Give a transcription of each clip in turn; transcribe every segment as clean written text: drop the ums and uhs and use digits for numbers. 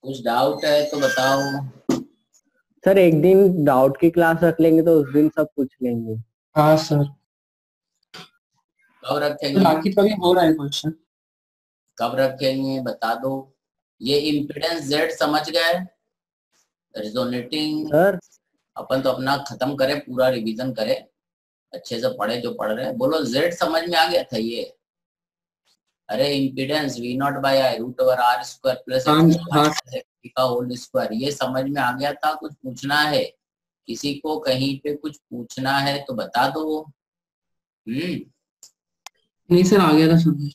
कुछ डाउट है तो बताओ। सर एक दिन डाउट की क्लास रख लेंगे तो उस दिन सब पूछ लेंगे। हाँ सर। कब तो रखेंगे? बाकी तो अभी हो रहा है क्वेश्चन। कब रखेंगे बता दो। ये इम्पीडेंस जेड समझ गए? रिजोनेटिंग। सर अपन तो अपना खत्म करें, पूरा रिवीजन करें, अच्छे से पढ़े जो पढ़ रहे हैं। बोलो जेड समझ में आ गया था ये? अरे impedance V naught by I root over R square plus हाँ एक्स हाँ। का होल स्क्वायर, ये समझ में आ गया था? कुछ पूछना है? किसी को कहीं पे कुछ पूछना है तो बता दो। नहीं सर, आ गया था समझ।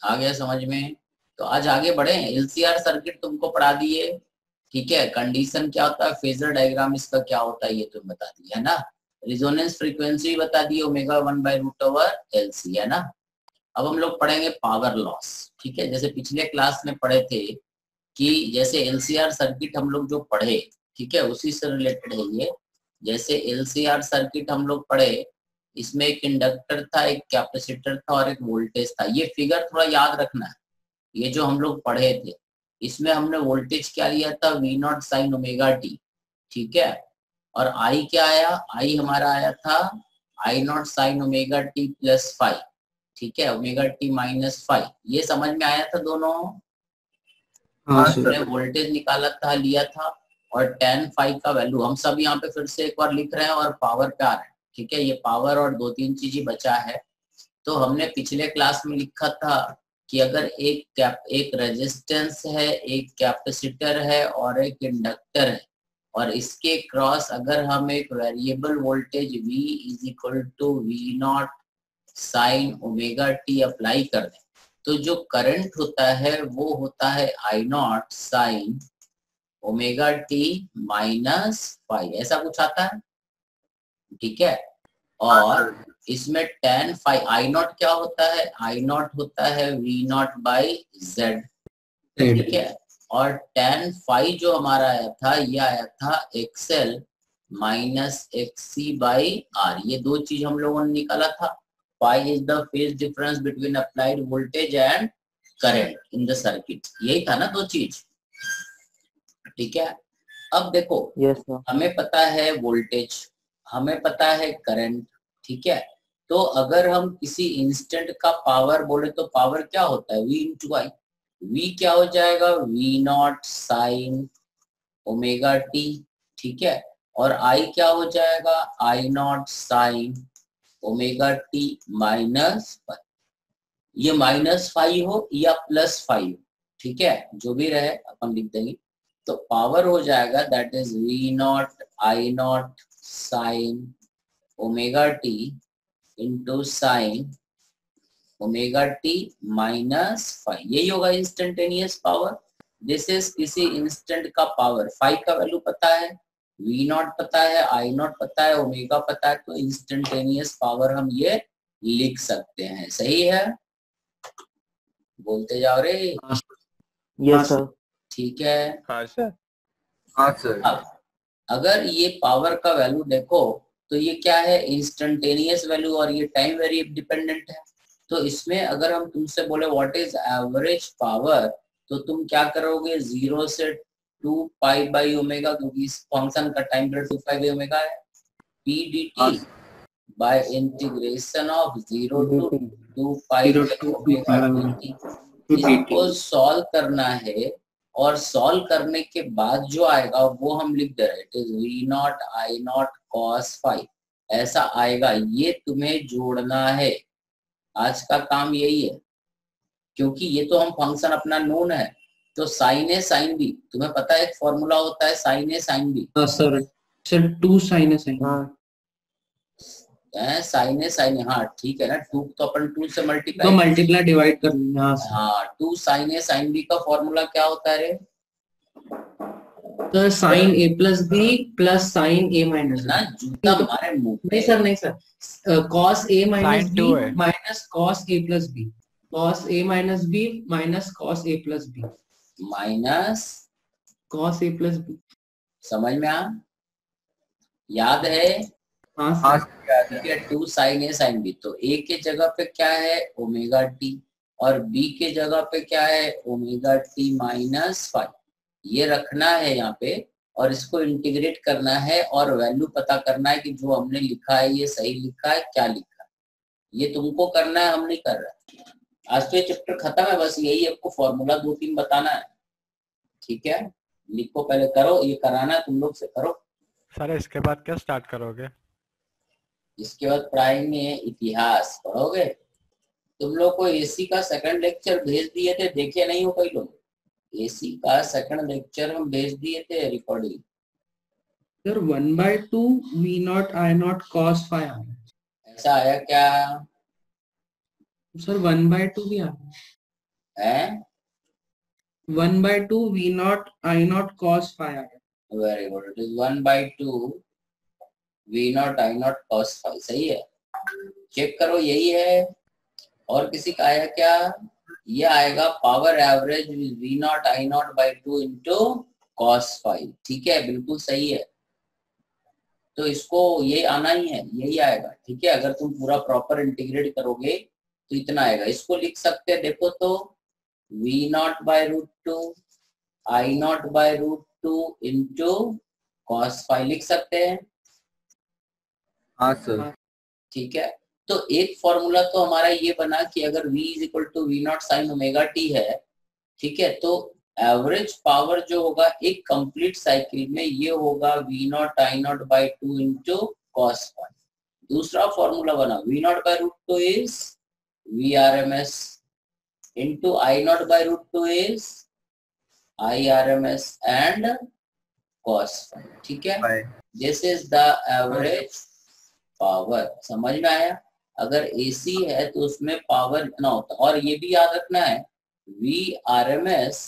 आ गया समझ में? तो आज आगे बढ़े। एलसीआर सर्किट तुमको पढ़ा दिए, ठीक है। कंडीशन क्या होता है, फेजर डायग्राम इसका क्या होता है ये तुम बता दिए है ना। रिजोनेंस फ्रीक्वेंसी बता दिए, ओमेगा 1/√LC है ना। अब हम लोग पढ़ेंगे पावर लॉस, ठीक है। जैसे पिछले क्लास में पढ़े थे कि जैसे एलसीआर सर्किट हम लोग जो पढ़े, ठीक है, उसी से रिलेटेड है ये। जैसे एलसीआर सर्किट हम लोग पढ़े, इसमें एक इंडक्टर था, एक कैपेसिटर था और एक वोल्टेज था। ये फिगर थोड़ा याद रखना है। ये जो हम लोग पढ़े थे, इसमें हमने वोल्टेज क्या लिया था, V naught sine omega T, ठीक है। और आई क्या आया, आई हमारा आया था I naught sine omega T plus five, ठीक है, ओमेगा टी माइनस फाइव। ये समझ में आया था दोनों? हाँ हमने सर। वोल्टेज निकाला था, लिया था। और tan फाइव का वैल्यू हम सब यहाँ पे फिर से एक बार लिख रहे हैं, और पावर पे आ रहे हैं, ठीक है। ये पावर और दो तीन चीज ही बचा है। तो हमने पिछले क्लास में लिखा था कि अगर एक रेजिस्टेंस है, एक कैपेसिटर है और एक इंडक्टर है, और इसके क्रॉस अगर हम एक variable voltage V is equal to V naught sine omega T apply कर दें, तो जो करंट होता है वो होता है I naught sine omega T minus five, ऐसा कुछ आता है, ठीक है। और इसमें tan फाइव आई नॉट क्या होता है, आई नॉट होता है वी नॉट बाई जेड, ठीक है। और tan फाइव जो हमारा आया था, ये आया था XL minus XC by R. ये दो चीज हम लोगों ने निकाला था। Phi is the phase difference between applied voltage and current in the circuit, यही था ना दो चीज, ठीक है। अब देखो, यस सर। हमें पता है वोल्टेज, हमें पता है करंट, ठीक है। तो अगर हम किसी इंस्टेंट का पावर बोले तो पावर क्या होता है, V इंटू आई। V क्या हो जाएगा, V naught sine omega T, ठीक है। और I क्या हो जाएगा, I naught sine omega T minus, ये माइनस फाइव हो या प्लस फाइव, ठीक है, जो भी रहे अपन लिख देंगे। तो पावर हो जाएगा that is V naught I naught sine omega T into sine omega T minus phi, यही होगा इंस्टेंटेनियस पावर। दिस इज किसी इंस्टेंट का पावर। फाइव का वैल्यू पता है, वी नॉट पता है, आई नॉट पता है, ओमेगा पता है, तो इंस्टेंटेनियस पावर हम ये लिख सकते हैं। सही है, बोलते जाओ रे। Yes sir. ठीक है। हाँ सर। हाँ सर। अब अगर ये पावर का वैल्यू देखो, तो ये क्या है, इंस्टेंटेनियस वैल्यू, और ये टाइम वेरिएबल डिपेंडेंट है। तो इसमें अगर हम तुमसे बोले व्हाट इज एवरेज पावर, तो तुम क्या करोगे, जीरो से टू पाई बाई ओमेगा, क्योंकि इस फंक्शन का time period two pi by omega है, P D T by integration of zero to dt। Two pi by omega D T. इसको सॉल्व करना है, और सॉल्व करने के बाद जो आएगा वो हम लिख दे रहे हैं, it is V naught I naught cos phi, ऐसा आएगा। ये तुम्हें जोड़ना है, आज का काम यही है। क्योंकि ये तो हम फंक्शन अपना नोन है, तो साइन ए साइन बी, तुम्हें पता है एक फॉर्मूला होता है साइन ए साइन बी। हाँ सर। सर टू साइन है साइन। हाँ साइन ए साइन, हाँ ठीक है ना, टू तो अपन टू से तो मल्टीप्लाई, मल्टीप्लाई डिवाइड कर लेंगे। हाँ सर। हाँ, two sine A sine B का फॉर्मूला क्या होता है रे? Sir sine A plus B plus sine A minus ना बी। जूता मारे मुंह पे। नहीं सर, नहीं sir, cos A minus sine B two है। Minus cos A plus B, cos A minus B minus cos A plus B, minus, cos A plus B. समझ में आ, याद है? हाँ सर। ठीक है, to sine A sine B, तो ए के जगह पे क्या है, ओमेगा टी, और बी के जगह पे क्या है, ओमेगा टी माइनस फाइव। ये रखना है यहाँ पे और इसको इंटीग्रेट करना है और वैल्यू पता करना है कि जो हमने लिखा है ये सही लिखा है क्या लिखा है, ये तुमको करना है, हम नहीं कर रहे। आज तो ये चैप्टर खत्म है, बस यही आपको फॉर्मूला 2-3 बताना है, ठीक है। लिखो पहले, करो, ये कराना है तुम लोग से, करो। सर इसके बाद क्या स्टार्ट करोगे? इसके बाद पढ़ाएंगे इतिहास, पढ़ोगे। तुम लोग को एसी का सेकंड लेक्चर भेज दिए थे, देखे नहीं हो कई लोग? एसी का सेकंड लेक्चर हम भेज दिए थे recording. Sir 1/2 V naught I naught cos phi आ रहा है। ऐसा आया क्या? सर 1/2 भी आ रहा है? 1/2 V naught I naught cos phi आ रहा है। Very good, it is 1/2 V naught I naught cos phi, सही है। चेक करो, यही है। और किसी का आया क्या? ये आएगा power average V naught I naught by 2 into cos phi, ठीक है, बिल्कुल सही है। तो इसको ये आना ही है, यही आएगा, ठीक है। अगर तुम पूरा प्रॉपर इंटीग्रेट करोगे तो इतना आएगा। इसको लिख सकते हैं, देखो तो, V naught by √2 I naught by √2 into cos phi लिख सकते हैं। हाँ सर। ठीक है, तो एक फॉर्मूला तो हमारा ये बना कि अगर V is equal to V naught sine omega T है, ठीक है, तो एवरेज पावर जो होगा एक कंप्लीट साइकिल में ये होगा V naught I naught by 2 into cos phi. दूसरा फॉर्मूला बना V naught by √2 is VRMS into I naught by √2 is IRMS and cos phi, ठीक है। This is the average power, समझ में आया? अगर AC है तो उसमें पावर इतना होता है। और ये भी याद रखना है, VRMS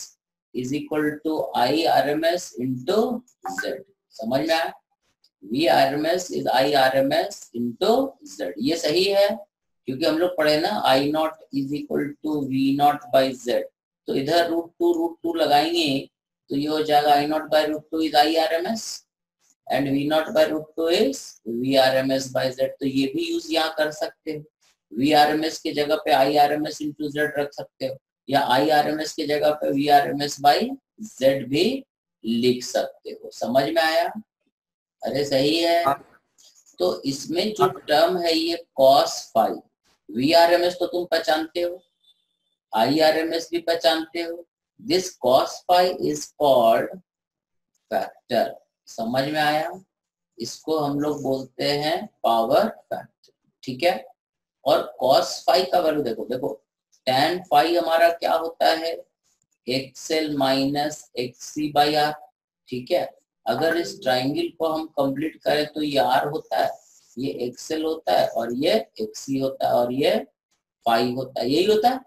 is equal to IRMS into Z, समझ में आया? VRMS is IRMS into Z, ये सही है क्योंकि हम लोग पढ़े ना I naught is equal to V naught by Z, तो इधर √2 लगाएंगे तो ये हो जाएगा I naught by √2 is IRMS and V naught by √2 is VRMS by Z। तो ये भी यूज यहाँ कर सकते हो, VRMS की जगह पे IRMS इंटू Z रख सकते हो, या IRMS की जगह पे VRMS बाई Z भी लिख सकते हो, समझ में आया? अरे सही है। तो इसमें जो टर्म है ये cos फाई, VRMS तो तुम पहचानते हो, IRMS भी पहचानते हो, this cos phi is called factor, समझ में आया? इसको हम लोग बोलते हैं पावर फैक्टर, ठीक है। और cos फाई का वैल्यू देखो, देखो tan फाई हमारा क्या होता है, XL minus XC by R, ठीक है। अगर इस ट्राइंगल को हम कंप्लीट करें तो ये R होता है, ये XL होता है और ये XC होता है और ये फाई होता है, यही होता है,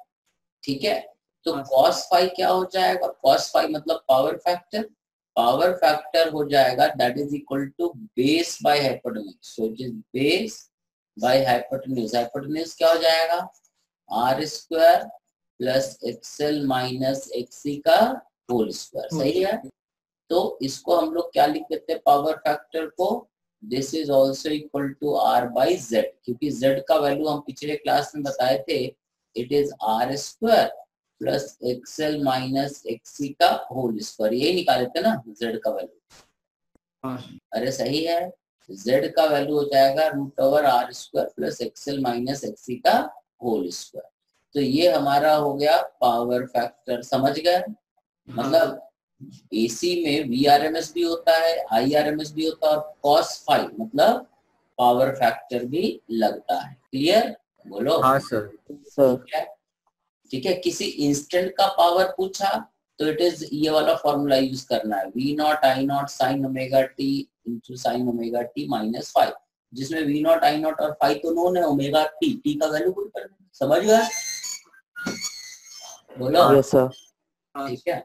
ठीक है। तो cos फाई क्या हो जाएगा? cos फाई मतलब पावर फैक्टर, पावर फैक्टर हो जाएगा that is equal to base by hypotenuse, so it is base by hypotenuse. Hypotenuse क्या हो जाएगा? R square plus XL minus XC का होल स्क्वायर, सही है। तो इसको हम लोग क्या लिख देते हैं पावर फैक्टर को? This is also equal to R by Z, क्योंकि Z का वैल्यू हम पिछले क्लास में बताए थे, it is R square plus XL minus XC का होल स्क्वायर, यही निकाले थे ना Z का वैल्यू। अरे सही है, Z का वैल्यू हो जाएगा √R square plus XL minus XC का होल स्क्वायर। तो ये हमारा हो गया पावर फैक्टर, समझ गए? मतलब AC में VRMS भी होता है, IRMS भी होता है और cos फाई मतलब पावर फैक्टर भी लगता है। क्लियर? बोलो। हाँ सर। ठीक है, ठीक है। किसी इंस्टेंट का पावर पूछा तो इट इज ये वाला फॉर्मूला यूज करना है, V naught I not sine omega T into sine omega T minus five, जिसमें V नॉट I नॉट और फाइव तो नोन है, ओमेगा टी का वैल्यू पुट करना, समझ गए? बोलो। Yes sir. ठीक है,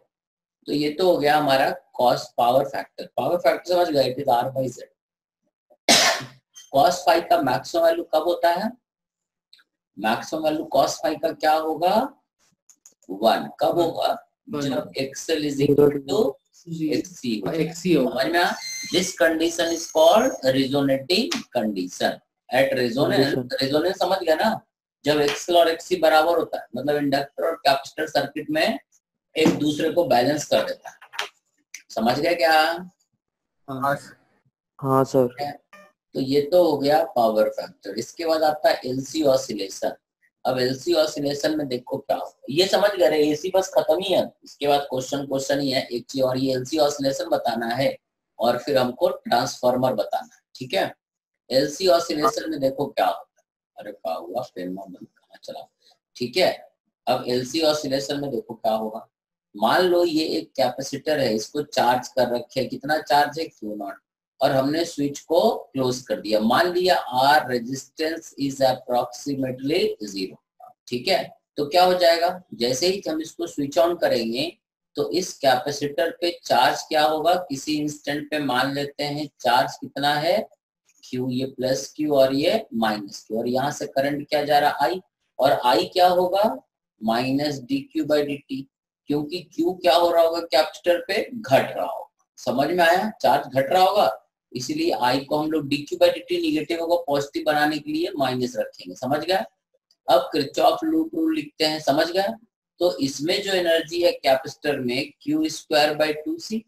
तो ये तो हो गया हमारा cos power factor. Power factor समझ गए, it is R by Z। Cos five का मैक्सिमम वैल्यू कब होता है? मैक्सिमम वैल्यू कॉस फाइव का क्या होगा? 1। कब होगा? जब XL is equal to XC होगा, समझ में आया? This condition is called resonating condition. At resonance, resonance समझ गया ना? जब XL और XC बराबर होता है, मतलब इंडक्टर और कैपेसिटर सर्किट में एक दूसरे को बैलेंस कर देता है, समझ गए क्या? हाँ हाँ सर। तो ये तो हो गया पावर फैक्टर। इसके बाद आता है एलसी ऑसिलेशन। अब एलसी ऑसिलेशन में देखो क्या होगा, ये समझ गए, एसी बस खत्म ही है। इसके बाद क्वेश्चन ही है एक चीज, और ये एलसी ऑसिलेशन बताना है और फिर हमको ट्रांसफार्मर बताना है, ठीक है। एलसी ऑसिलेशन में देखो क्या होता है। अरे क्या हुआ, पेन में बंद कहाँ चला, ठीक है। अब एलसी ऑसिलेशन में देखो क्या होगा। मान लो ये एक कैपेसिटर है, इसको चार्ज कर रखे, कितना चार्ज है, Q0, और हमने स्विच को क्लोज कर दिया। मान लिया आर रेजिस्टेंस इज अप्रोक्सीमेटली 0, ठीक है। तो क्या हो जाएगा, जैसे ही हम इसको स्विच ऑन करेंगे तो इस कैपेसिटर पे चार्ज क्या होगा, किसी इंस्टेंट पे मान लेते हैं चार्ज कितना है Q, ये प्लस Q और ये माइनस Q, और यहाँ से करंट क्या जा रहा I, और I क्या होगा माइनस dQ/dt, क्योंकि Q क्या हो रहा होगा कैपेसिटर पे, घट रहा होगा। समझ में आया, चार्ज घट रहा होगा, इसीलिए I को हम लोग dQ/dt निगेटिव को पॉजिटिव बनाने के लिए माइनस रखेंगे। समझ गए। अब किरचॉफ लूप रूल लिखते हैं, समझ गए। तो इसमें जो एनर्जी है कैपेसिटर में Q²/2C,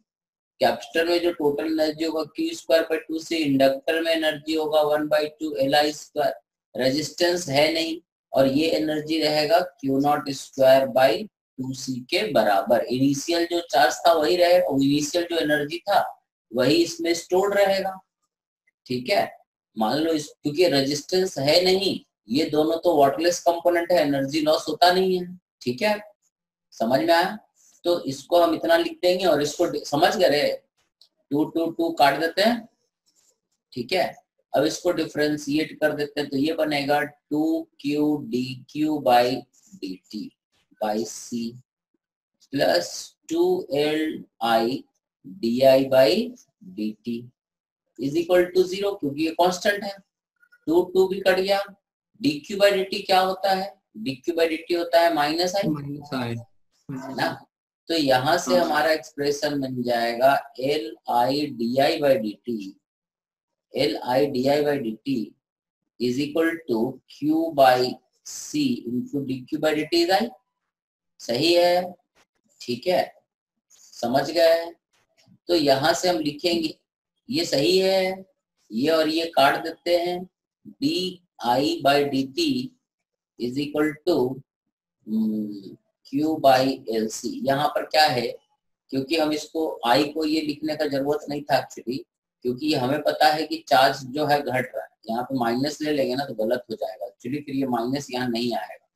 कैपेसिटर में जो टोटल एनर्जी होगा Q²/2C, इंडक्टर में एनर्जी होगा 1/2 Li²। रेजिस्टेंस है नहीं, और ये एनर्जी रहेगा Q0²/2C के बराबर। इनिशियल जो चार्ज था वही रहेगा, इनिशियल जो एनर्जी था वही इसमें स्टोर्ड रहेगा, ठीक है। मान लो इस, क्योंकि रेजिस्टेंस है नहीं, ये दोनों तो वाटलेस कंपोनेंट है, एनर्जी लॉस होता नहीं है, ठीक है। समझ में आया। तो इसको हम इतना लिख देंगे, और इसको समझ गए, 2 2 2 काट देते हैं, ठीक है। अब इसको डिफरेंशिएट कर देते हैं, तो ये बनेगा 2Q/dt/C plus 2LI/dt is equal to 0, क्योंकि ये कांस्टेंट है। 2 2 भी कट गया। dQ/dt क्या होता है, dQ/dt होता है माइनस आई, है ना। तो यहाँ से हमारा एक्सप्रेशन बन जाएगा LI/dt is equal to Q/C into dQ/dt is I. सही है, ठीक है, समझ गए। तो यहाँ से हम लिखेंगे, ये सही है, ये और ये काट देते हैं, di/dt is equal to Q/LC। यहाँ पर क्या है, क्योंकि हम इसको I को ये लिखने का जरूरत नहीं था एक्चुअली, क्योंकि हमें पता है कि चार्ज जो है घट रहा है। यहाँ पे माइनस ले लेंगे ना तो गलत हो जाएगा एक्चुअली, फिर ये माइनस यहाँ नहीं आएगा,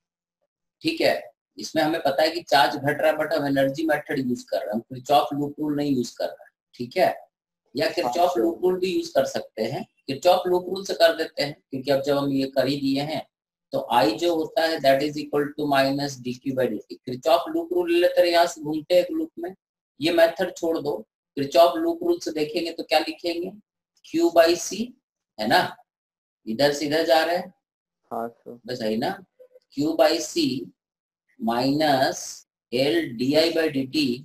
ठीक है। इसमें हमें पता है कि चार्ज घट रहा है, बट हम एनर्जी मेथड यूज कर रहे हैं, किरचॉफ लूप रूल नहीं यूज कर रहे हैं, ठीक है। या किरचॉफ लूप रूल भी यूज कर सकते हैं, किरचॉफ लूप रूल से कर देते हैं, क्योंकि अब जब हम ये कर ही दिए हैं तो I जो होता है that is equal to minus dQ/dt। Kirchhoff loop rule ले लेते हैं, यहाँ से घूमते हैं एक लूप में, ये मेथड छोड़ दो, किरचॉफ लूप रूल से देखेंगे तो क्या लिखेंगे, Q/C, है ना, इधर से इधर जा रहे हैं, हाँ सर। बस है ना, Q/C minus LDI/dt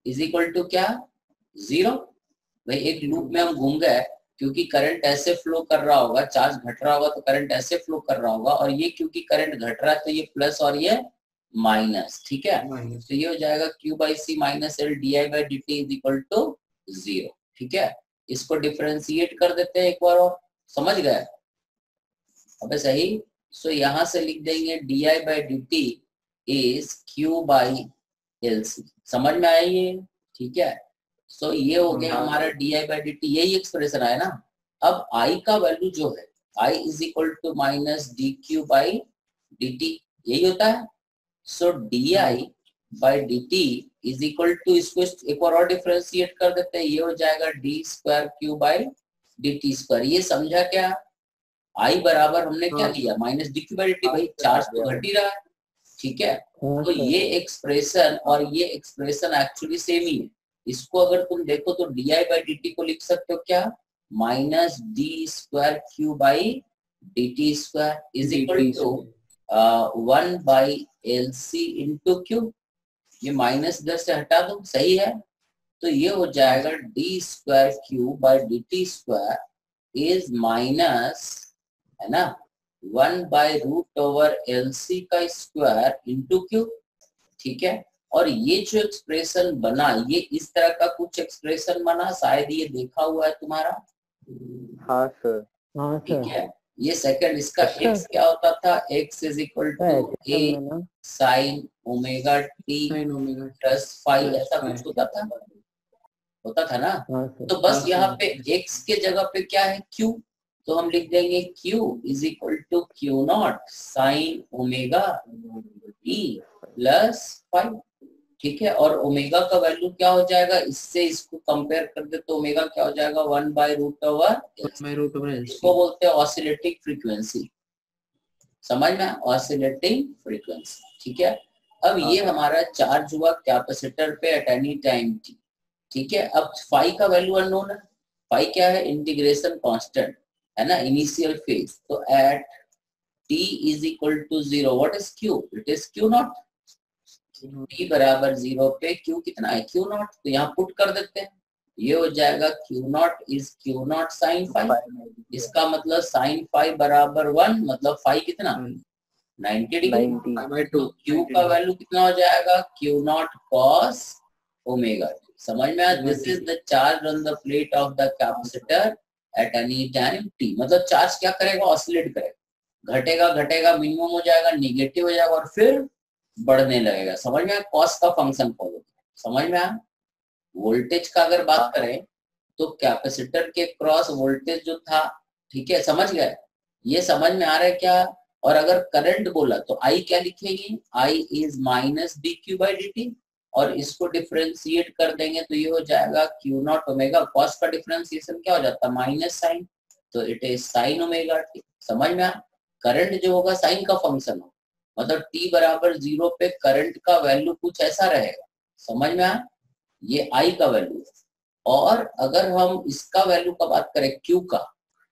is equal to क्या, 0। भाई एक लूप में हम घूम गए, क्योंकि करंट ऐसे फ्लो कर रहा होगा, चार्ज घट रहा होगा तो करंट ऐसे फ्लो कर रहा होगा, और ये क्योंकि करंट घट रहा है तो ये प्लस और ये माइनस, ठीक है। तो ये हो जाएगा Q/C minus LDI/dt is equal to 0, ठीक है। इसको डिफरेंशिएट कर देते हैं एक बार और, समझ गए। अबे सही। सो यहाँ से लिख देंगे di/dt इज Q/LC। समझ में आया ये, ठीक है। सो ये हो गया हमारा di/dt, यही एक्सप्रेशन आया ना। अब I का वैल्यू जो है I is equal to minus dQ/dt, यही होता है। सो di/dt इज इक्वल टू, इसको एक और डिफरेंशिएट कर देते हैं, ये हो जाएगा d²Q/dt²। ये समझा क्या, I बराबर हमने क्या लिया, माइनस dQ/dt, भाई चार्ज तो घट ही रहा है, ठीक है। तो ये एक्सप्रेशन और ये एक्सप्रेशन एक्चुअली सेम ही है। इसको अगर तुम देखो तो di/dt को लिख सकते हो क्या, minus d²Q/dt² is equal to 1/LC into Q। ये माइनस इधर से हटा दो, सही है। तो ये हो जाएगा d²Q/dt² इज माइनस, है ना, 1/√LC का स्क्वायर इंटू Q, ठीक है। और ये जो एक्सप्रेशन बना, ये इस तरह का कुछ एक्सप्रेशन बना, शायद ये देखा हुआ है तुम्हारा। हाँ सर। हाँ ठीक सर। है, ये सेकंड, इसका अच्छा। x क्या होता था, x is equal to a ना sine omega T sin omega plus phi, plus ऐसा phi। कुछ होता था ना। हाँ सर। तो बस हाँ यहाँ सर। पे x के जगह पे क्या है, q, तो हम लिख देंगे q is equal to Q naught sine omega T plus five. ठीक है, और ओमेगा का वैल्यू क्या हो जाएगा, इससे इसको कंपेयर कर दे तो ओमेगा क्या हो जाएगा, 1/√ओवर, 1/√LC। इसको बोलते हैं ऑसिलेटिंग फ्रीक्वेंसी। समझ में, ऑसिलेटिंग फ्रीक्वेंसी। ठीक है, अब ये हमारा चार्ज हुआ कैपेसिटर पे एट एनी टाइम t। ठीक है, अब फाई का वैल्यू अननोन है। फाई क्या है, इंटीग्रेशन कांस्टेंट है ना, इनिशियल फेज। तो at t is equal to 0 what is q, it is q naught. t बराबर 0 पे q कितना है, q नॉट, तो यहाँ पुट कर देते हैं, ये हो जाएगा q naught is q naught sine phi. इसका मतलब साइन फाइव बराबर 1, मतलब फाइव कितना 90 डिग्री। 90 तो q का वैल्यू कितना हो जाएगा, q not cos omega t। समझ में आया, this is the charge on the plate of the capacitor at any time t। मतलब चार्ज क्या करेगा, ऑसिलेट करेगा, घटेगा घटेगा, मिनिमम हो जाएगा, निगेटिव हो जाएगा और फिर बढ़ने लगेगा। समझ में आया, कॉस का फंक्शन फॉलो। समझ में आया। वोल्टेज का अगर बात करें तो कैपेसिटर के क्रॉस वोल्टेज जो था, ठीक है, समझ गए, ये समझ में आ रहा है क्या। और अगर करंट बोला तो आई क्या लिखेंगे, I is minus D Q by D T, और इसको डिफरेंशिएट कर देंगे तो ये हो जाएगा क्यू नॉट ओमेगा, कॉस का डिफरेंशिएशन क्या हो जाता है, माइनस साइन, तो it is sine omega T. समझ में आया, करंट जो होगा साइन का फंक्शन होगा, मतलब t बराबर 0 पे करंट का वैल्यू कुछ ऐसा रहेगा। समझ में आया, ये आई का वैल्यू। और अगर हम इसका वैल्यू का बात करें q का,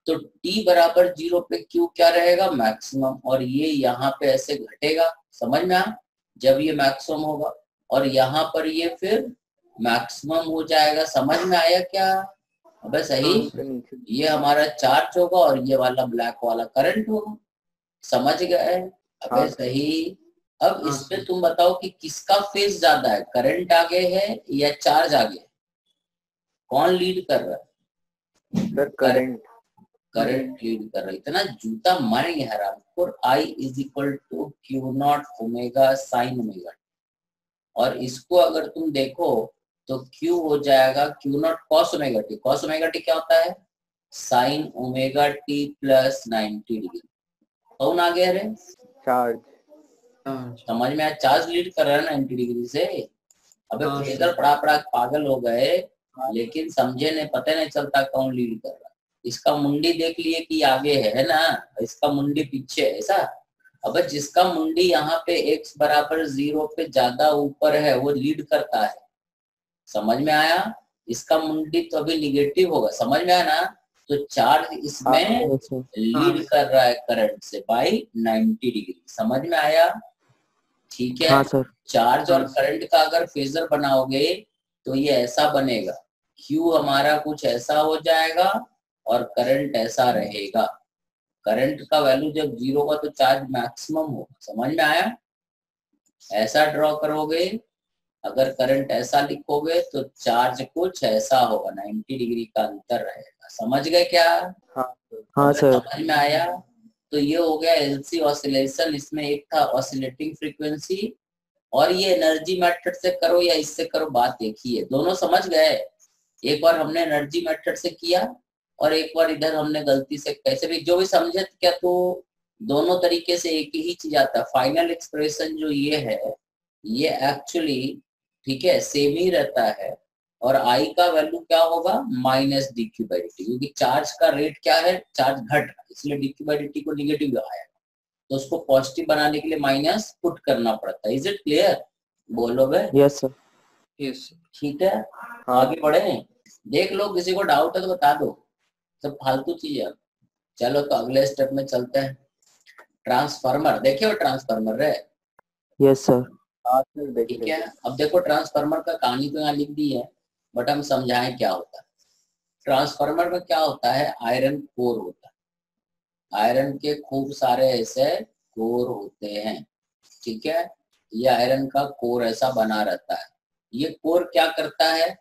तो t बराबर 0 पे q क्या रहेगा, मैक्सिमम, और ये यहाँ पे ऐसे घटेगा। समझ में आया, जब ये मैक्सिमम होगा, और यहाँ पर ये फिर मैक्सिमम हो जाएगा। समझ में आया क्या, अबे सही। ये हमारा चार्ज होगा और ये वाला ब्लैक वाला करंट होगा। समझ गए, अबे सही। अब हाँ, इसमें तुम बताओ कि किसका फेज ज्यादा है, करंट आगे है या चार्ज आगे है, कौन लीड कर रहा है, सर करंट। करंट लीड कर रहा है। इतना जूता मारेंगे हराम। और I is equal to Q naught omega sine omega, और इसको अगर तुम देखो तो Q हो जाएगा Q not cos omega T. Cos omega T क्या होता है, sign omega T plus 90 degree. कौन आ गया रे, चार्ज। समझ में आया, चार्ज लीड कर रहा है 90 डिग्री से। अबे हाँ, फेजर पड़ा पड़ा पागल हो गए, लेकिन समझे नहीं, पता नहीं चलता कौन लीड कर रहा है। इसका मुंडी देख लिए कि आगे है ना, इसका मुंडी पीछे है, ऐसा। अब जिसका मुंडी यहाँ पे x बराबर 0 पे ज्यादा ऊपर है वो लीड करता है। समझ में आया, इसका मुंडी तो अभी निगेटिव होगा। समझ में आया ना, तो चार्ज इसमें लीड कर रहा है करंट से बाई 90 डिग्री। समझ में आया, ठीक है। हाँ सर। चार्ज और करंट का अगर फेजर बनाओगे तो ये ऐसा बनेगा, Q हमारा कुछ ऐसा हो जाएगा और करंट ऐसा रहेगा। करंट का वैल्यू जब 0 होगा तो चार्ज मैक्सिमम होगा। समझ में आया, ऐसा ड्रॉ करोगे, अगर करंट ऐसा लिखोगे तो चार्ज कुछ ऐसा होगा, 90 डिग्री का अंतर रहेगा। समझ गए क्या, हाँ सर। समझ में आया। तो ये हो गया एलसी ऑसिलेशन, इसमें एक था ऑसिलेटिंग फ्रीक्वेंसी, और ये एनर्जी मेथड से करो या इससे करो, बात एक ही है, दोनों समझ गए। एक बार हमने एनर्जी मेथड से किया और एक बार इधर हमने गलती से, कैसे भी जो भी समझे क्या, तो दोनों तरीके से एक ही चीज आता है। फाइनल एक्सप्रेशन जो ये है, ये एक्चुअली, ठीक है, सेम ही रहता है। और आई का वैल्यू क्या होगा, minus D Q by D T, क्योंकि चार्ज का रेट क्या है, चार्ज घट रहा है, इसलिए D Q by D T को निगेटिव लगाया, तो उसको पॉजिटिव बनाने के लिए माइनस पुट करना पड़ता है। इज इट क्लियर, बोलो बे। Yes sir. यस। ठीक है, आगे बढ़े, देख लो किसी को डाउट है तो बता दो, सब फालतू चीज है। चलो तो अगले स्टेप में चलते हैं। ट्रांसफार्मर देखे हो, ट्रांसफार्मर है, यस सर। ठीक है। अब देखो ट्रांसफार्मर का कहानी तो यहाँ लिख दी है, बट हम समझाएं क्या होता है। ट्रांसफार्मर में क्या होता है, आयरन कोर होता है, आयरन के खूब सारे ऐसे कोर होते हैं, ठीक है। ये आयरन का कोर ऐसा बना रहता है। ये कोर क्या करता है,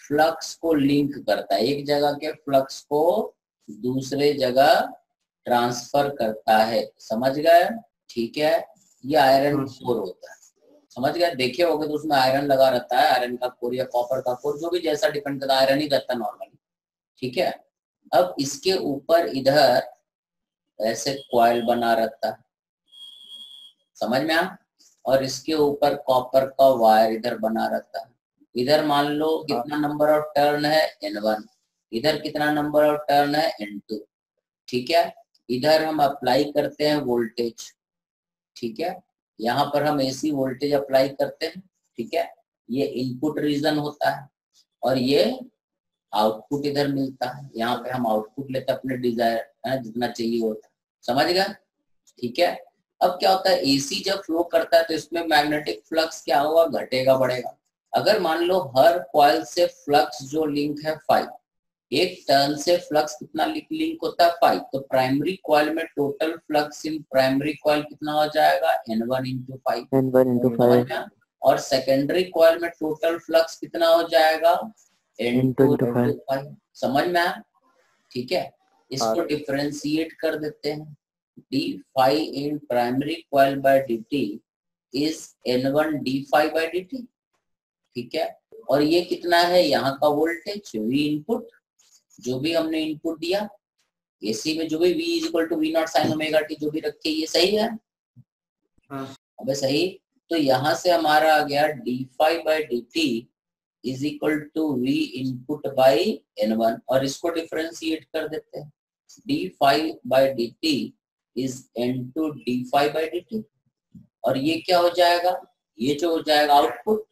फ्लक्स को लिंक करता है, एक जगह के फ्लक्स को दूसरे जगह ट्रांसफर करता है, समझ गए? ठीक है, ये आयरन कोर होता है, समझ गए? देखे होगे तो उसमें आयरन लगा रहता है, आयरन का कोर या कॉपर का कोर, जो भी जैसा डिपेंड करता है, आयरन ही रहता है नॉर्मली। ठीक है, अब इसके ऊपर इधर ऐसे कॉइल बना रहता है, समझ में आ? और इसके ऊपर कॉपर का वायर इधर बना रहता है। इधर मान लो कितना नंबर ऑफ टर्न है, N1, इधर कितना नंबर ऑफ टर्न है, N2। ठीक है, इधर हम अप्लाई करते हैं वोल्टेज, ठीक है, यहाँ पर हम AC वोल्टेज अप्लाई करते हैं। ठीक है, ये इनपुट रीजन होता है और ये आउटपुट इधर मिलता है, यहाँ पे हम आउटपुट लेते हैं अपने डिजायर है जितना चाहिए होता है, समझ गए? ठीक है, अब क्या होता है, AC जब फ्लो करता है तो इसमें मैग्नेटिक फ्लक्स क्या होगा, घटेगा बढ़ेगा। अगर मान लो हर कॉइल से फ्लक्स जो लिंक है 5, एक टर्न से फ्लक्स कितना लिंक होता है 5, तो प्राइमरी कॉइल में total flux in primary coil कितना हो जाएगा, N1 into 5, N1 into 5 और सेकेंडरी कॉइल में टोटल फ्लक्स कितना हो जाएगा, N2 into 5, समझ में आया? ठीक है, इसको डिफरेंशिएट कर देते हैं, d5 in primary coil by dt is N1 d5 by dt। ठीक है, और ये कितना है, यहाँ का वोल्टेज V इनपुट, जो भी हमने इनपुट दिया AC में, जो भी V is equal to V naught sine omega T जो भी रखे, ये सही है? अबे सही, तो यहाँ से हमारा आ गया d5 by dt is equal to V input by N1, और इसको डिफरेंशिएट कर देते हैं, d5 by dt is N2 d5 by dt, और ये क्या हो जाएगा, ये जो हो जाएगा output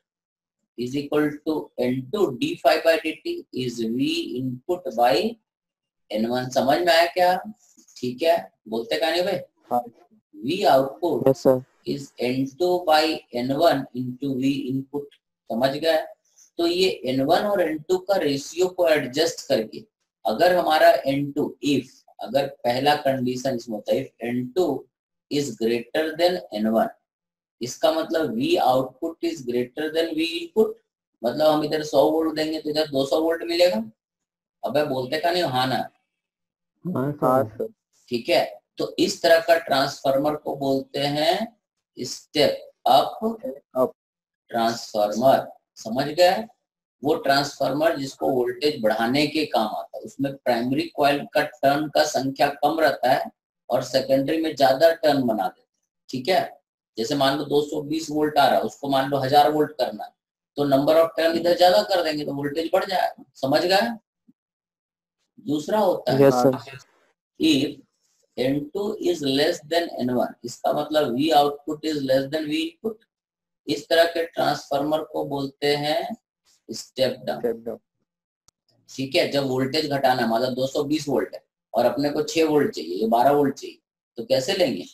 is equal to N2 d5 by dt is V input by N1, समझ में आया क्या? ठीक है, बोलते का नहीं भाई? V output is N2 by N1 into V input, समझ गए? तो ये N1 और N2 का रेशियो को एडजस्ट करके, अगर हमारा N2 इफ, अगर पहला कंडीशन इसमें होता है if N2 is greater than N1, इसका मतलब V output is greater than V input, मतलब हम इधर 100 वोल्ट देंगे तो इधर 200 वोल्ट मिलेगा। अबे बोलते का नहीं, हाँ ना? हाँ। ठीक है, तो इस तरह का ट्रांसफार्मर को बोलते हैं स्टेप अप ट्रांसफार्मर, समझ गए? वो ट्रांसफार्मर जिसको वोल्टेज बढ़ाने के काम आता है, उसमें प्राइमरी कॉइल का टर्न का संख्या कम रहता है और सेकेंडरी में ज्यादा टर्न बना देते हैं। ठीक है, जैसे मान लो 220 वोल्ट आ रहा है, उसको मान लो 1000 वोल्ट करना है, तो नंबर ऑफ टर्न इधर ज्यादा कर देंगे तो वोल्टेज बढ़ जाएगा, समझ गए? दूसरा होता है if N2 is less than N1, इसका मतलब V output is less than V input, इस तरह के ट्रांसफार्मर को बोलते हैं स्टेप डाउन। ठीक है, जब वोल्टेज घटाना है, मतलब 220 वोल्ट है और अपने को 6 वोल्ट चाहिए, ये 12 वोल्ट चाहिए, तो कैसे लेंगे?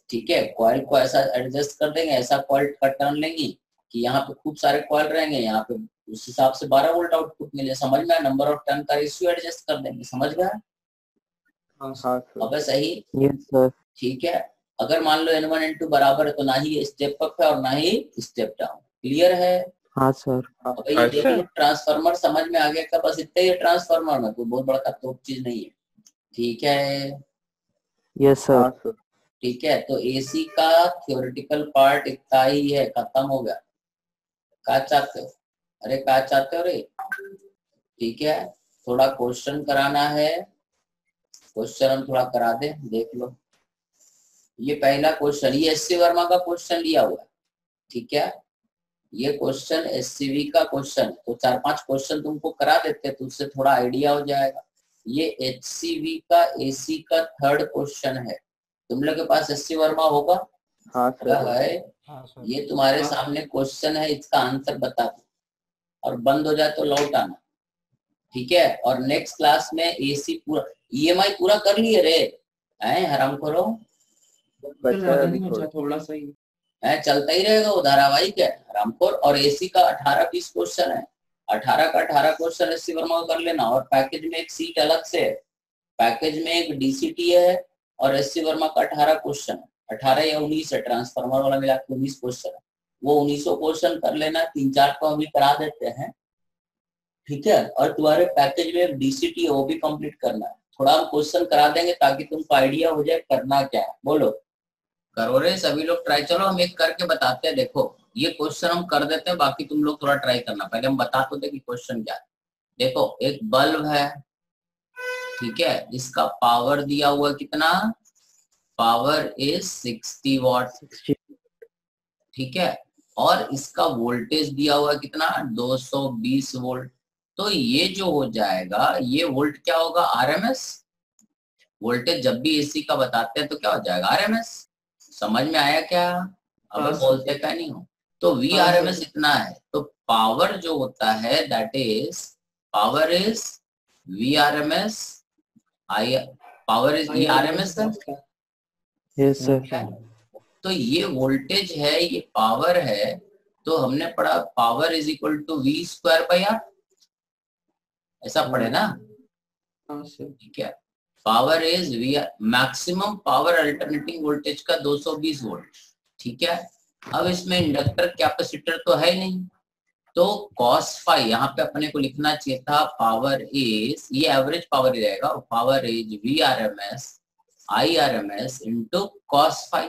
ठीक है, कॉइल को ऐसा एडजस्ट कर देंगे, ऐसा कॉइल का टर्न लेंगे कि यहाँ पे खूब सारे कॉइल रहेंगे, यहाँ पे उस हिसाब से 12 वोल्ट आउटपुट मिले, समझ में? नंबर ऑफ टर्न का रेशियो एडजस्ट कर देंगे, समझ गए? अबे सही? Yes sir. ठीक है, अगर मान लो N1 N2 बराबर है तो ना ही स्टेप अप है और ना ही स्टेप डाउन, क्लियर है? हाँ सर। अबे ये देख लो, ट्रांसफार्मर समझ में आ गया क्या? बस इतना ही ट्रांसफार्मर में, कोई बहुत बड़ा तोप चीज नहीं है। ठीक है, यस सर। ठीक है, तो AC का थ्योरेटिकल पार्ट इतना ही है, खत्म हो गया। क्या चाहते हो? अरे क्या चाहते हो रे? ठीक है, थोड़ा क्वेश्चन कराना है, क्वेश्चन हम थोड़ा करा दे, देख लो। ये पहला क्वेश्चन, ये SC वर्मा का क्वेश्चन लिया हुआ है, ठीक है, ये क्वेश्चन SCV का क्वेश्चन, तो 4-5 क्वेश्चन तुमको करा देते तो उससे थोड़ा आइडिया हो जाएगा। ये HCV का AC का 3rd क्वेश्चन है, तुम लोग के पास SC वर्मा होगा? हाँ सर। है, ये तुम्हारे सामने क्वेश्चन है, इसका आंसर बता दो और बंद हो जाए तो लौट आना, ठीक है? और नेक्स्ट क्लास में AC पूरा EMI पूरा कर लिए रे, हैं हराम करो, थोड़ा सा ही है, चलता ही रहेगा वो धारावाहिक है रामपुर। और AC का 18-20 क्वेश्चन है, 18 का 18 क्वेश्चन SC वर्मा को कर लेना। और पैकेज में एक सीट अलग से है, पैकेज में एक DCT है और SC वर्मा का 18 क्वेश्चन है, 18 या 19 है, ट्रांसफार्मर वाला मिला के 19 क्वेश्चन है। वो 1900 क्वेश्चन कर लेना, 3-4 तो अभी करा देते हैं, ठीक है। और तुम्हारे पैकेज में डीसीटी है वो भी कंप्लीट करना है, थोड़ा हम क्वेश्चन करा देंगे ताकि तुमको आइडिया हो जाए करना क्या है। बोलो, करो रे सभी लोग ट्राई। चलो हम एक करके बताते हैं। देखो ये क्वेश्चन हम कर देते हैं, बाकी तुम लोग थोड़ा ट्राई करना। पहले हम बता तो दे कि क्वेश्चन क्या है। देखो एक बल्ब है, ठीक है, इसका पावर दिया हुआ कितना, पावर इज 60 वॉट, ठीक है, और इसका वोल्टेज दिया हुआ कितना, 220 वोल्ट। तो ये जो हो जाएगा, ये वोल्ट क्या होगा, आरएमएस वोल्टेज। जब भी एसी का बताते हैं तो क्या हो जाएगा, आरएमएस। समझ में आया क्या, अब बोलते क्या नहीं हो। तो वी आरएमएस इतना है। तो पावर जो होता है that is, power is V RMS, I power is V RMS है। Yes sir. तो ये वोल्टेज है, ये पावर है। तो हमने पढ़ा power is equal to V square by R, ऐसा पढ़े ना, ठीक है। Power is V, maximum power alternating voltage का 220 वोल्ट, ठीक है। अब इसमें इंडक्टर कैपेसिटर तो है नहीं, तो cos फाई यहाँ पे अपने को लिखना चाहिए था, पावर इज, ये एवरेज पावर ही रहेगा, power is V R M S I R M S into cos phi.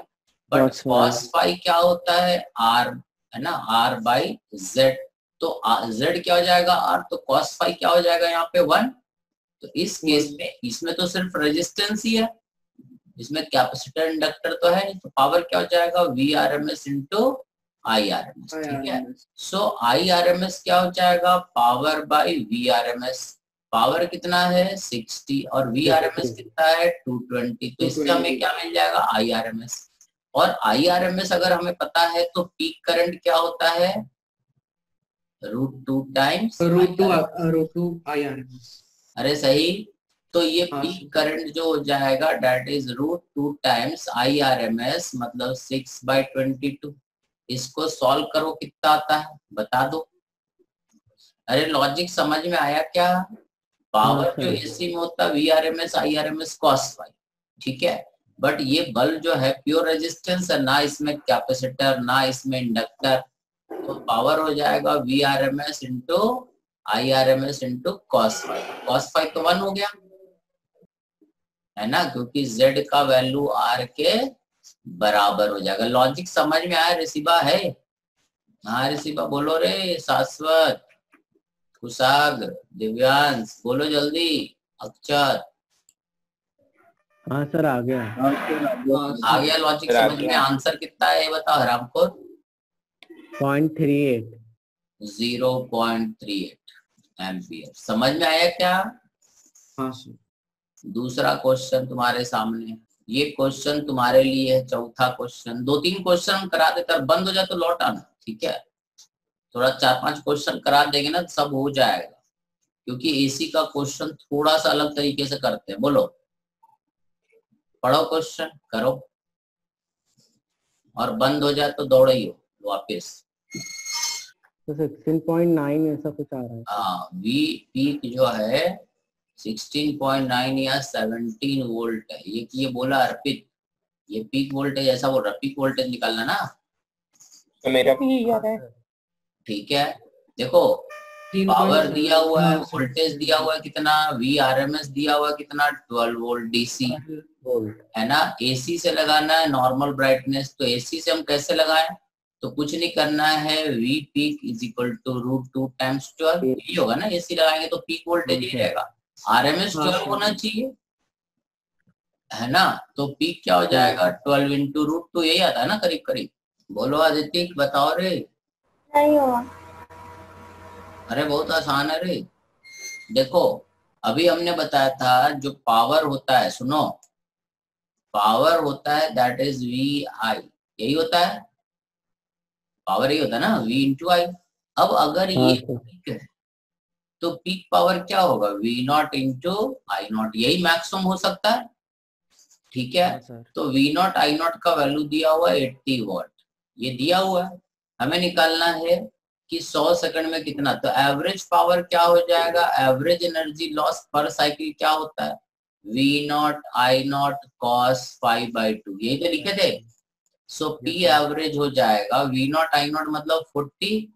But cos phi क्या होता है, आर है ना, आर बाई जेड। तो जेड क्या हो जाएगा, आर, तो cos फाई क्या हो जाएगा यहाँ पे 1। तो इस केस में इसमें तो सिर्फ रेजिस्टेंस ही है, इसमें कैपेसिटर इंडक्टर तो है नहीं। तो पावर क्या हो जाएगा, V R M S into I R M S, ठीक है। So I R M S क्या हो जाएगा, power by V R M S. Power कितना है 60 और वी आर एम एस कितना है 220। तो इससे हमें क्या मिल जाएगा, आई आर एम एस। और आई आर एम एस अगर हमें पता है तो पीक करंट क्या होता है, √2 times √2 I R M S. अरे सही। तो ये पीक करंट जो हो जाएगा that is √2 times I R M S, मतलब 6/22। इसको सॉल्व करो कितना आता है बता दो। अरे लॉजिक समझ में आया क्या, पावर जो एसी में होता है V R M S I R M S cos phi, ठीक है। बट ये बल्ब जो है प्योर रेजिस्टेंस है, ना इसमें कैपेसिटर ना इसमें इंडक्टर। तो पावर हो जाएगा V R M S into I R M S into cos phi. Cos phi तो 1 हो गया है ना, क्योंकि z का वैल्यू r के बराबर हो जाएगा। लॉजिक समझ में आया ऋषिबा है, हाँ ऋषिबा बोलो रे, शाश्वत, कुशाग्र, दिव्यांश बोलो जल्दी, अक्षर। हाँ सर आ गया। आ गया लॉजिक समझ में। आंसर कितना है ये बताओ हरामखोर, 0.38। 0.38 एम्पियर। समझ में आया क्या। हाँ सर। दूसरा क्वेश्चन तुम्हारे सामने, ये क्वेश्चन तुम्हारे लिए है, चौथा क्वेश्चन। 2-3 क्वेश्चन करा देता, बंद हो जाए तो लौट आना, ठीक है। थोड़ा 4-5 क्वेश्चन करा देंगे ना सब हो जाएगा, क्योंकि एसी का क्वेश्चन थोड़ा सा अलग तरीके से करते हैं। बोलो पढ़ो क्वेश्चन करो, और बंद हो जाए तो दौड़ ही हो वापिस। तो 16.9 ऐसा कुछ आ रहा है। हाँ वी पीक जो है 16.9 या 17 वोल्ट है। ये बोला अर्पित, ये पीक वोल्टेज ऐसा बोल रहा, पीक वोल्टेज निकालना ना, तो मेरा भी यही आ रहा है। ठीक है। देखो पावर दिया हुआ है, वोल्टेज दिया हुआ है कितना, वी आर एम एस दिया हुआ है कितना, 12 वोल्ट डीसी है ना। एसी से लगाना है नॉर्मल ब्राइटनेस, तो एसी से हम कैसे लगाएं, तो कुछ नहीं करना है, V peak is equal to √2 times 12, यही होगा ना। एसी लगाएंगे तो पीक वोल्टेज ही रहेगा, आरएमएस 12 होना चाहिए है ना। तो पीक क्या हो जाएगा 12 इंटू √2, यही आता है ना करीब करीब। बोलो आदित्य बताओ रे। नहीं हुआ। अरे बहुत आसान है रे। देखो अभी हमने बताया था जो पावर होता है, सुनो, पावर होता है दैट इज वी आई, यही होता है, पावर ही होता है ना, वी इंटू आई। अब अगर ये पीक है तो पीक पावर क्या होगा, V naught into I naught, यही मैक्सिमम हो सकता है, ठीक है। तो वी नॉट आई नॉट का वैल्यू दिया हुआ है 80 वॉट, ये दिया हुआ है। हमें निकालना है कि 100 सेकंड में कितना, तो एवरेज पावर क्या हो जाएगा, average energy loss per cycle क्या होता है, V naught I naught cos 5/2, यही तो लिखे थे। सो पी एवरेज हो जाएगा वी नॉट आई नॉट मतलब 40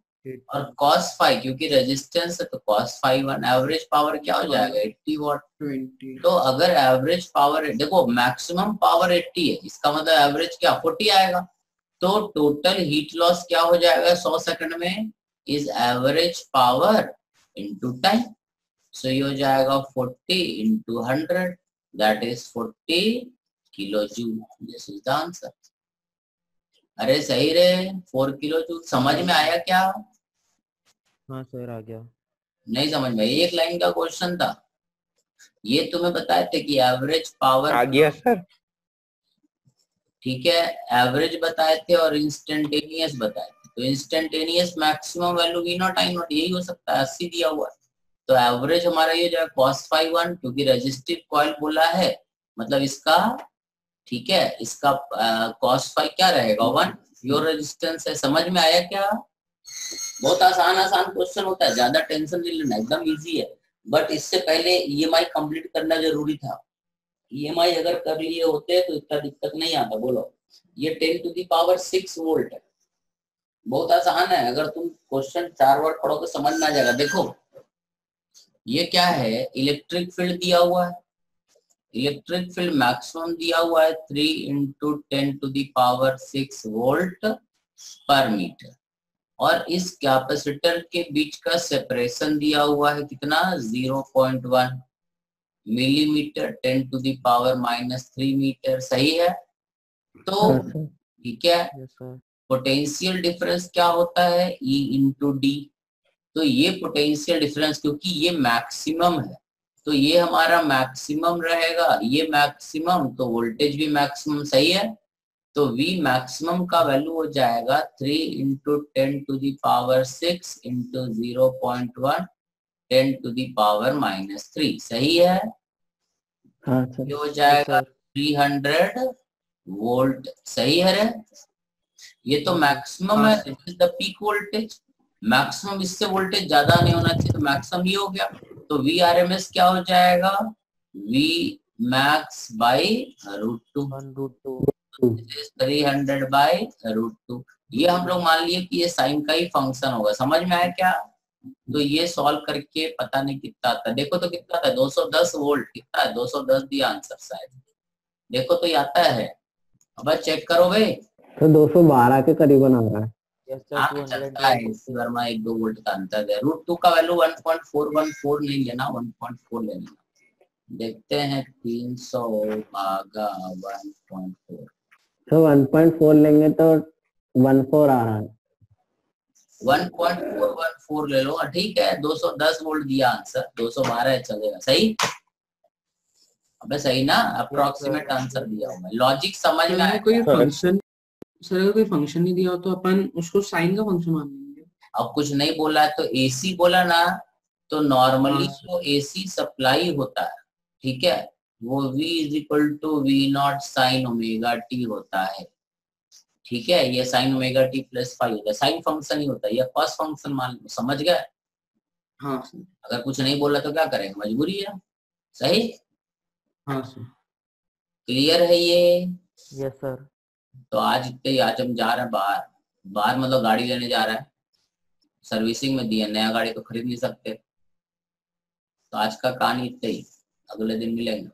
और cos फाइव क्योंकि रेजिस्टेंस है तो cos five one average power क्या हो जाएगा 80 वॉट। 20 तो अगर एवरेज पावर देखो मैक्सिमम पावर 80 है इसका मतलब एवरेज क्या 40 आएगा। तो टोटल हीट लॉस क्या हो जाएगा 100 सेकंड में is average power into time. So ये हो जाएगा 40 into 100 that is 40 kilo joule. This is the answer. अरे सही रे 4 किलो जूल। समझ में आया क्या? हाँ सर आ गया। नहीं समझ में? एक लाइन का क्वेश्चन था ये तुम्हें बताए थे कि एवरेज पावर आ गया सर। ठीक है एवरेज बताए थे और इंस्टेंटेनियस बताए थे। तो instantaneous maximum value V naught I naught यही हो सकता है 80 दिया हुआ है। तो एवरेज हमारा ये जो है cos फाइव वन क्योंकि रेजिस्टिव कॉइल बोला है मतलब इसका ठीक है इसका cos फाइव क्या रहेगा 1 प्योर रेजिस्टेंस है। समझ में आया क्या? बहुत आसान क्वेश्चन होता है ज्यादा टेंशन नहीं लेना एकदम इजी है। बट इससे पहले ईएमआई कंप्लीट करना जरूरी था। ईएमआई अगर कर लिए होते तो इतना दिक्कत नहीं आता। बोलो ये 10 टू दी पावर 6 वोल्ट है बहुत आसान है। अगर तुम क्वेश्चन 4 वर्ड पढ़ोगे समझ में आ जाएगा। देखो ये क्या है इलेक्ट्रिक फील्ड दिया हुआ है। इलेक्ट्रिक फील्ड मैक्सिमम दिया हुआ है 3 into 10 to the power 6 volt per metre और इस कैपेसिटर के बीच का सेपरेशन दिया हुआ है कितना 0.1 millimetre 10 to the power -3 metre. सही है? तो ठीक है पोटेंशियल डिफरेंस क्या होता है E इंटू डी। तो ये पोटेंशियल डिफरेंस क्योंकि ये मैक्सिमम है तो ये हमारा मैक्सिमम रहेगा। ये मैक्सिमम तो वोल्टेज भी मैक्सिमम। सही है? तो V मैक्सिमम का वैल्यू हो जाएगा 3 into 10 to the power 6 into 0.1 10 to the power -3। सही है? हाँ ये हो जाएगा 300 वोल्ट। सही है रे? ये तो मैक्सिमम है this is the peak voltage. Maximum इससे वोल्टेज ज्यादा नहीं होना चाहिए तो मैक्सिमम ही हो गया। तो वी आर एम एस क्या हो जाएगा वी मैक्स बाई √2 300 बाई √2। ये हम लोग मान लिए कि ये साइन का ही फंक्शन होगा। समझ में आया क्या? तो ये सॉल्व करके पता नहीं कितना आता है। देखो तो कितना आता है 210 वोल्ट। कितना है 210 दिया आंसर शायद। देखो तो ये आता है। अब चेक करो भाई तो 212 के करीबन आ रहा है। हाँ चलता है इसी वर्मा 1-2 वोल्ट का अंतर है। √2 का वैल्यू 1.414 नहीं लेना 1.4 ले लेना। देखते हैं 300 भागा 1.4 तो 1.4 लेंगे तो 14 आ रहा है। 1.414 ले लो ठीक है। 210 वोल्ट दिया आंसर 212 चलेगा। सही? अबे सही ना अप्रोक्सीमेट आंसर दिया हुआ है। लॉजिक समझ में आया? कोई फंक्शन सर अगर कोई फंक्शन नहीं दिया हो तो अपन उसको साइन का फंक्शन मान लेंगे। अब कुछ नहीं बोला है तो एसी बोला ना तो नॉर्मली तो एसी सप्लाई होता है ठीक है वो V = V0 sin omega t होता है। ठीक है ये sin ओमेगा t + फाइव होता है। साइन फंक्शन ही होता है या कॉस फंक्शन मान लो। समझ गए? हाँ अगर कुछ नहीं बोला तो क्या करेंगे मजबूरी है। सही? हाँ सर क्लियर है ये? Yes sir. तो आज हम जा रहे हैं बाहर मतलब गाड़ी लेने जा रहा है। सर्विसिंग में दिया नया गाड़ी तो खरीद नहीं सकते। तो आज का कहानी इतना ही। अगले दिन मिलेंगे।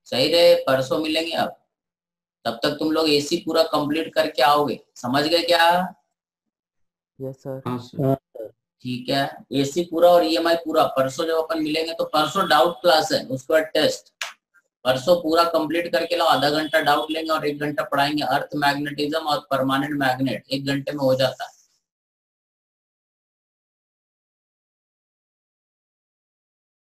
सही रहे? परसों मिलेंगे। अब तब तक तुम लोग एसी पूरा कंप्लीट करके आओगे। समझ गए क्या? Yes sir. हाँ सर ठीक है एसी पूरा और ईएमआई पूरा। परसों जब अपन मिलेंगे तो परसों डाउट क्लास है उसके बाद टेस्ट। परसों पूरा कंप्लीट करके लो। आधा घंटा डाउट लेंगे और 1 घंटा पढ़ाएंगे अर्थ मैग्नेटिज्म और परमानेंट मैग्नेट। 1 घंटे में हो जाता है।